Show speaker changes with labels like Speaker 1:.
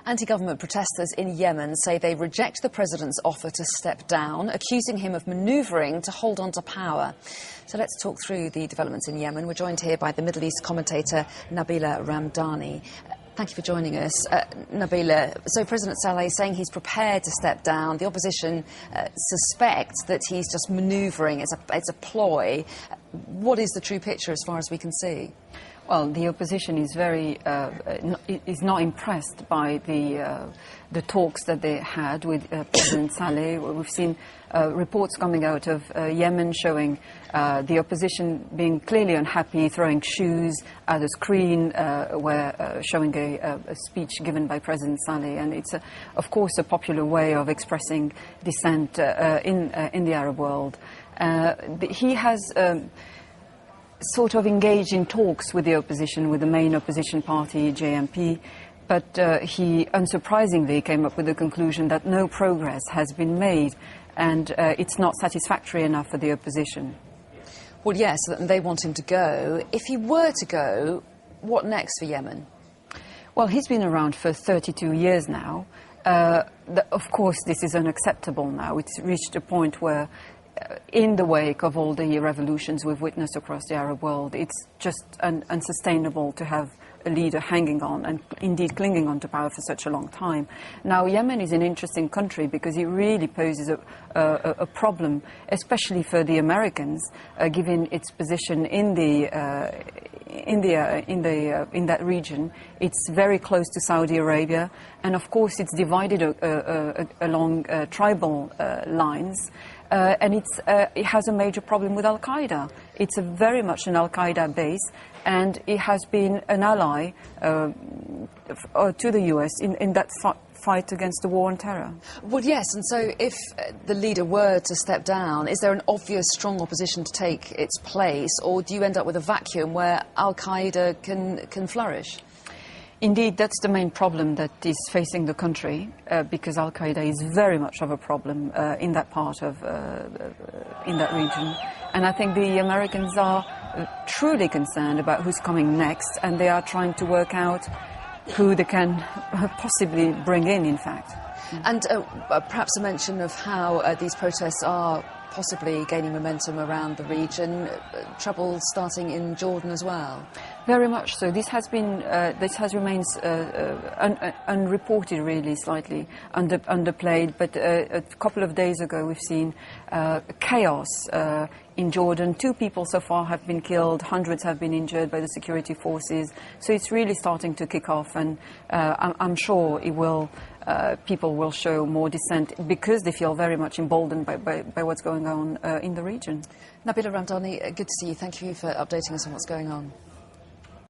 Speaker 1: Anti-government protesters in Yemen say they reject the president's offer to step down, accusing him of manoeuvring to hold on to power. So let's talk through the developments in Yemen. We're joined here by the Middle East commentator Nabila Ramdani. Thank you for joining us. Nabila, so President Saleh is saying he's prepared to step down. The opposition suspects that he's just manoeuvring. It's a ploy. What is the true picture as far as we can see?
Speaker 2: Well, the opposition is is not impressed by the talks that they had with President Saleh. We've seen reports coming out of Yemen showing the opposition being clearly unhappy, throwing shoes at a screen where showing a speech given by President Saleh, and it's of course a popular way of expressing dissent in the Arab world. He has sort of engaged in talks with the opposition, with the main opposition party, JMP, but he unsurprisingly came up with the conclusion that no progress has been made, and it's not satisfactory enough for the opposition.
Speaker 1: Well, yes, they want him to go. If he were to go, what next for Yemen?
Speaker 2: Well, he's been around for 32 years now. Of course, this is unacceptable now. It's reached a point where in the wake of all the revolutions we've witnessed across the Arab world, it's just unsustainable to have a leader hanging on and indeed clinging on to power for such a long time. Now, Yemen is an interesting country because it really poses a problem, especially for the Americans, given its position in that region. It's very close to Saudi Arabia, and of course it's divided along tribal lines. And it has a major problem with Al-Qaeda. It's very much an Al-Qaeda base, and it has been an ally to the US in that fight against the war on terror.
Speaker 1: Well, yes, and so if the leader were to step down, is there an obvious strong opposition to take its place, or do you end up with a vacuum where Al-Qaeda can flourish?
Speaker 2: Indeed, that's the main problem that is facing the country, because Al-Qaeda is very much of a problem in that part of, in that region. And I think the Americans are truly concerned about who's coming next, and they are trying to work out who they can possibly bring in fact.
Speaker 1: And perhaps a mention of how these protests are possibly gaining momentum around the region, trouble starting in Jordan as well.
Speaker 2: Very much so. This has remained unreported, really, slightly underplayed. But a couple of days ago, we've seen chaos in Jordan. 2 people so far have been killed, hundreds have been injured by the security forces. So it's really starting to kick off, and I'm sure it will. People will show more dissent because they feel very much emboldened by what's going on in the region.
Speaker 1: Nabila Ramdani, good to see you. Thank you for updating us on what's going on.